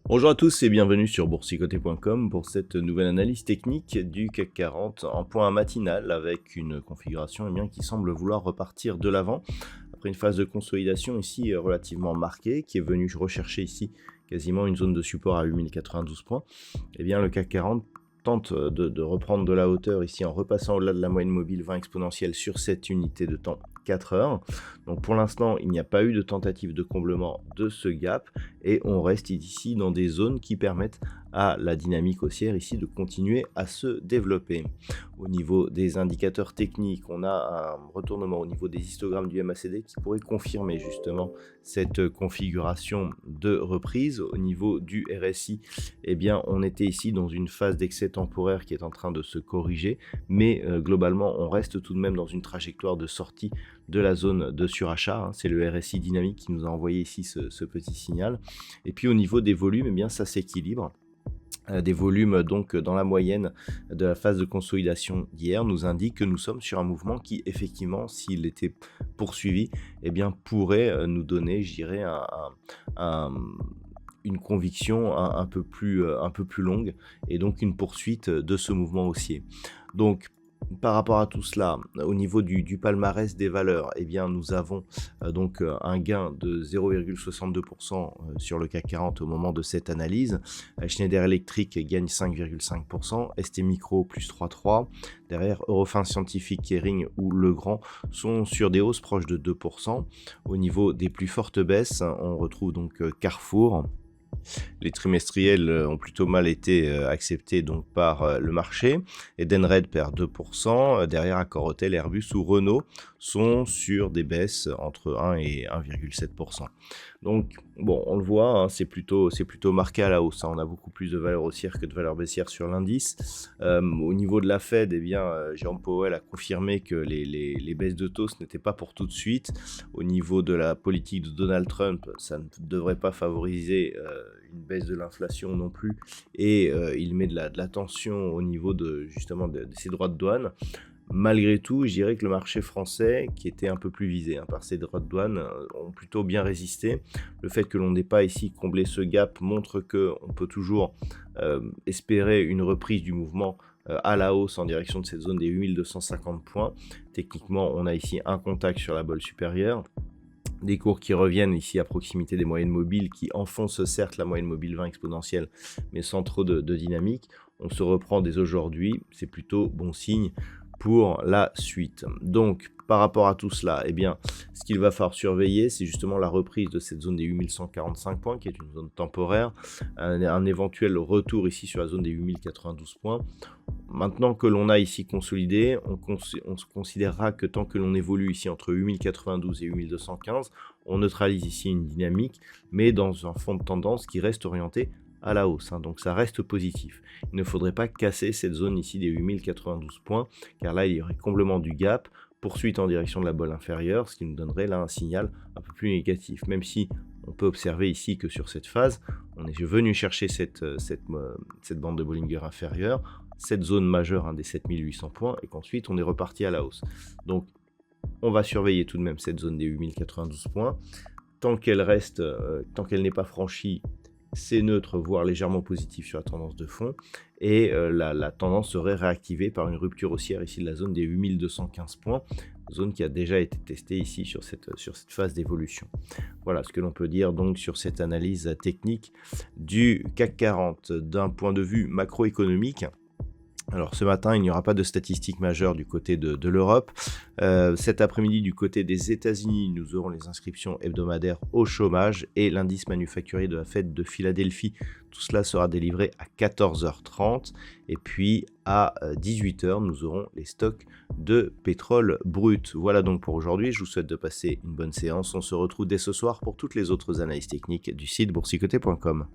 Bonjour à tous et bienvenue sur boursicoté.com pour cette nouvelle analyse technique du CAC 40 en point matinal avec une configuration qui semble vouloir repartir de l'avant après une phase de consolidation ici relativement marquée qui est venue rechercher ici quasiment une zone de support à 8092 points. Le CAC 40 tente de reprendre de la hauteur ici en repassant au-delà de la moyenne mobile 20 exponentielle sur cette unité de temps 4 heures. Donc pour l'instant, il n'y a pas eu de tentative de comblement de ce gap et on reste ici dans des zones qui permettent à la dynamique haussière ici de continuer à se développer. Au niveau des indicateurs techniques, on a un retournement au niveau des histogrammes du MACD qui pourrait confirmer justement cette configuration de reprise. Au niveau du RSI, on était ici dans une phase d'excès temporaire qui est en train de se corriger, mais globalement, on reste tout de même dans une trajectoire de sortie de la zone de surachat. C'est le RSI dynamique qui nous a envoyé ici ce petit signal. Et puis au niveau des volumes, ça s'équilibre. Des volumes donc dans la moyenne de la phase de consolidation d'hier nous indique que nous sommes sur un mouvement qui effectivement, s'il était poursuivi, pourrait nous donner, je dirais, une conviction un peu plus longue et donc une poursuite de ce mouvement haussier. Donc par rapport à tout cela, au niveau du palmarès des valeurs, nous avons un gain de 0,62% sur le CAC 40 au moment de cette analyse. Schneider Electric gagne 5,5%, ST Micro plus 3,3%. Derrière, Eurofins Scientific, Kering ou Legrand sont sur des hausses proches de 2%. Au niveau des plus fortes baisses, on retrouve donc Carrefour. Les trimestriels ont plutôt mal été acceptés donc par le marché. Edenred perd 2%. Derrière, Accor-Hôtel, Airbus ou Renault sont sur des baisses entre 1 et 1,7%. Donc, bon, on le voit, c'est plutôt marqué à la hausse. On a beaucoup plus de valeurs haussières que de valeurs baissières sur l'indice. Au niveau de la Fed, Jérôme Powell a confirmé que les baisses de taux, ce n'était pas pour tout de suite. Au niveau de la politique de Donald Trump, ça ne devrait pas favoriser une baisse de l'inflation non plus. Et il met de la tension au niveau de ses droits de douane. Malgré tout, je dirais que le marché français, qui était un peu plus visé par ces droits de douane, ont plutôt bien résisté. Le fait que l'on n'ait pas ici comblé ce gap montre qu'on peut toujours espérer une reprise du mouvement à la hausse en direction de cette zone des 8250 points. Techniquement, on a ici un contact sur la bolle supérieure. Des cours qui reviennent ici à proximité des moyennes mobiles qui enfoncent certes la moyenne mobile 20 exponentielle, mais sans trop de dynamique. On se reprend dès aujourd'hui, c'est plutôt bon signe pour la suite. Donc par rapport à tout cela, ce qu'il va falloir surveiller, c'est justement la reprise de cette zone des 8145 points, qui est une zone temporaire, un éventuel retour ici sur la zone des 8092 points. Maintenant que l'on a ici consolidé, on se considérera que tant que l'on évolue ici entre 8092 et 8215, on neutralise ici une dynamique, mais dans un fond de tendance qui reste orienté à la hausse, donc ça reste positif. Il ne faudrait pas casser cette zone ici des 8092 points, car là il y aurait comblement du gap, poursuite en direction de la bolle inférieure, ce qui nous donnerait là un signal un peu plus négatif, même si on peut observer ici que sur cette phase, on est venu chercher cette bande de Bollinger inférieure, cette zone majeure des 7800 points, et qu'ensuite on est reparti à la hausse. Donc on va surveiller tout de même cette zone des 8092 points, tant qu'elle n'est pas franchie, c'est neutre, voire légèrement positif sur la tendance de fond, et la tendance serait réactivée par une rupture haussière ici de la zone des 8215 points, zone qui a déjà été testée ici sur cette phase d'évolution. Voilà ce que l'on peut dire donc sur cette analyse technique du CAC 40 d'un point de vue macroéconomique. Alors ce matin, il n'y aura pas de statistiques majeures du côté de l'Europe. Cet après-midi, du côté des États-Unis, nous aurons les inscriptions hebdomadaires au chômage et l'indice manufacturier de la Fed de Philadelphie. Tout cela sera délivré à 14h30. Et puis à 18h, nous aurons les stocks de pétrole brut. Voilà donc pour aujourd'hui. Je vous souhaite de passer une bonne séance. On se retrouve dès ce soir pour toutes les autres analyses techniques du site boursicoté.com.